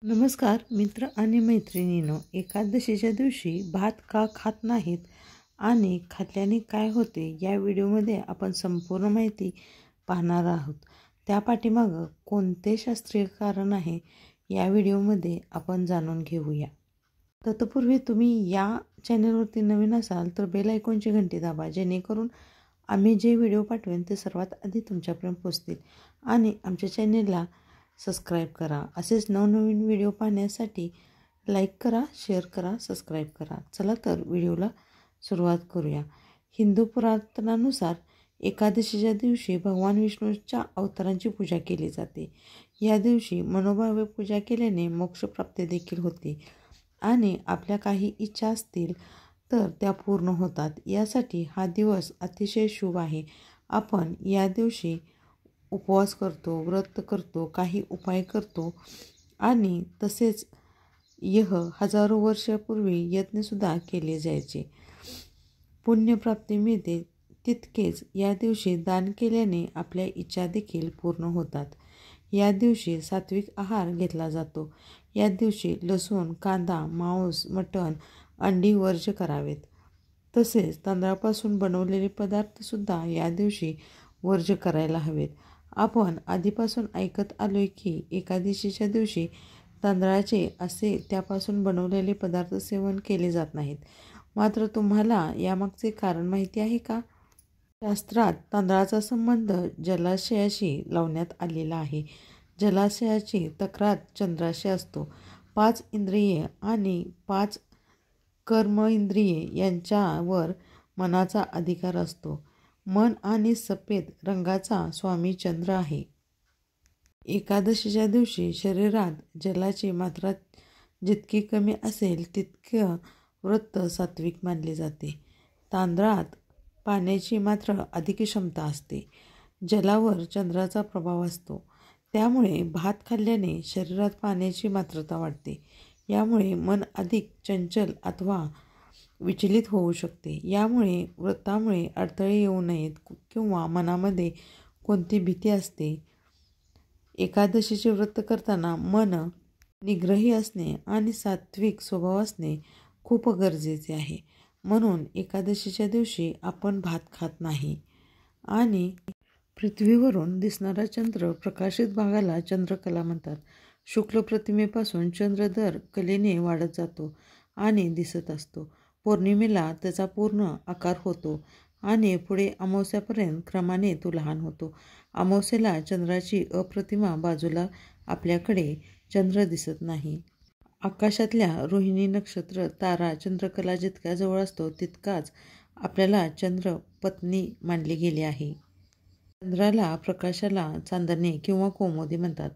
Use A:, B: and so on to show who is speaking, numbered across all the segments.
A: नमस्कार मित्र आणि मैत्रिणींनो, एकादशीच्या दिवशी भात का खात नाहीत आणि खाल्ल्याने काय होते या व्हिडिओमध्ये आपण संपूर्ण माहिती पाहणार आहोत. त्या पाठीमागं कोणते शास्त्रीय कारण आहे या व्हिडिओमध्ये आपण जाणून घेऊया. तत्पूर्वी तुम्ही या चॅनलवरती नवीन असाल तर बेल आयकॉनची घंटी दाबा, जेणेकरून आम्ही जे व्हिडिओ पाठवेन ते सर्वात आधी तुमच्यापर्यंत पोहोचतील. आणि आमच्या चॅनलला सबस्क्राईब करा. असेच नवनवीन व्हिडिओ पाहण्यासाठी लाईक करा, शेअर करा, सबस्क्राईब करा. चला तर व्हिडिओला सुरुवात करूया. हिंदू पुराणानुसार एकादशीच्या दिवशी भगवान विष्णूच्या अवतारांची पूजा केली जाते. या दिवशी मनोभावे पूजा केल्याने मोक्षप्राप्ती देखील होते आणि आपल्या काही इच्छा असतील तर त्या पूर्ण होतात. यासाठी हा दिवस अतिशय शुभ आहे. आपण या दिवशी उपवास करतो, व्रत करतो, काही उपाय करतो आणि तसेच हजारो वर्षापूर्वी यज्ञसुद्धा केले जायचे. पुण्यप्राप्ती मिळते. तितकेच या दिवशी दान केल्याने आपल्या इच्छा देखील पूर्ण होतात. या दिवशी सात्विक आहार घेतला जातो. या दिवशी लसूण, कांदा, मांस, मटण, अंडी वर्ज्य करावेत. तसेच तांदळापासून बनवलेले पदार्थसुद्धा या दिवशी वर्ज्य करायला हवेत. आपण आधीपासून ऐकत आलोय की एकादशीच्या दिवशी तांदळाचे असे त्यापासून बनवलेले पदार्थ सेवन केले जात नाहीत. मात्र तुम्हाला यामागचे कारण माहिती आहे का? शास्त्रात तांदळाचा संबंध जलाशयाशी लावण्यात आलेला आहे. जलाशयाची तक्रार चंद्राशी असतो. 5 इंद्रिये आणि 5 कर्मेंद्रिये यांच्यावर मनाचा अधिकार असतो. मन आणि सफेद रंगाचा स्वामी चंद्र आहे. एकादशीच्या दिवशी शरीरात जलाची मात्रा जितकी कमी असेल तितकं व्रत सात्विक मानले जाते. तांदळात पाण्याची मात्र अधिक क्षमता असते. जलावर चंद्राचा प्रभाव असतो. त्यामुळे भात खाल्ल्याने शरीरात पाण्याची मात्रता वाढते. यामुळे मन अधिक चंचल अथवा विचलित होऊ शकते. यामुळे व्रतामुळे अडथळे येऊ नयेत किंवा मनामध्ये कोणती भीती असते. एकादशीचे व्रत करताना मन निग्रही असणे आणि सात्विक स्वभाव असणे खूप गरजेचे आहे. म्हणून एकादशीच्या दिवशी आपण भात खात नाही. आणि पृथ्वीवरून दिसणारा चंद्र प्रकाशित भागाला चंद्रकला म्हणतात. शुक्ल प्रतिमेपासून चंद्र दर कलेने वाढत जातो आणि दिसत असतो. पौर्णिमेला त्याचा पूर्ण आकार होतो आणि पुढे अमावस्यापर्यंत क्रमाने तो लहान होतो. अमावस्येला चंद्राची अप्रतिमा बाजूला आपल्याकडे चंद्र दिसत नाही. आकाशातल्या रोहिणी नक्षत्र तारा चंद्रकला जितक्या जवळ असतो तितकाच आपल्याला चंद्र पत्नी मानले गेले आहे. चंद्राला प्रकाशाला चांदणे किंवा कोमोदी म्हणतात.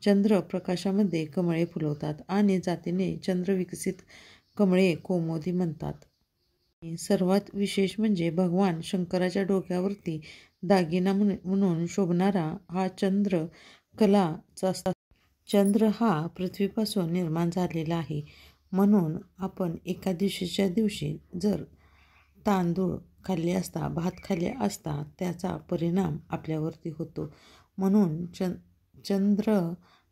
A: चंद्र प्रकाशामध्ये कमळे फुलवतात आणि जातीने चंद्र विकसित कमळे कोमोदी म्हणतात. सर्वात विशेष म्हणजे भगवान शंकराच्या डोक्यावरती दागिना म्हणून शोभणारा हा चंद्र कलाचा चंद्र हा पृथ्वीपासून निर्माण झालेला आहे. म्हणून आपण एकादशीच्या दिवशी जर तांदूळ खाल्ले असता, भात खाल्ले असता त्याचा परिणाम आपल्यावरती होतो. म्हणून चंद्र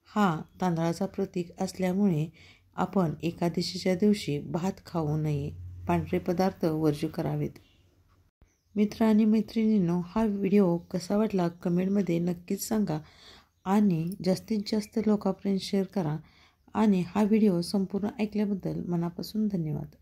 A: हा तांदळाचा प्रतीक असल्यामुळे आपण एकादशीच्या दिवशी भात खाऊ नये. पांढरे पदार्थ वर्ज्य करावेत. मित्र आणि मैत्रिणींनो, हा व्हिडिओ कसा वाटला कमेंटमध्ये नक्कीच सांगा आणि जास्तीत जास्त लोकांपर्यंत शेअर करा. आणि हा व्हिडिओ संपूर्ण ऐकल्याबद्दल मनापासून धन्यवाद.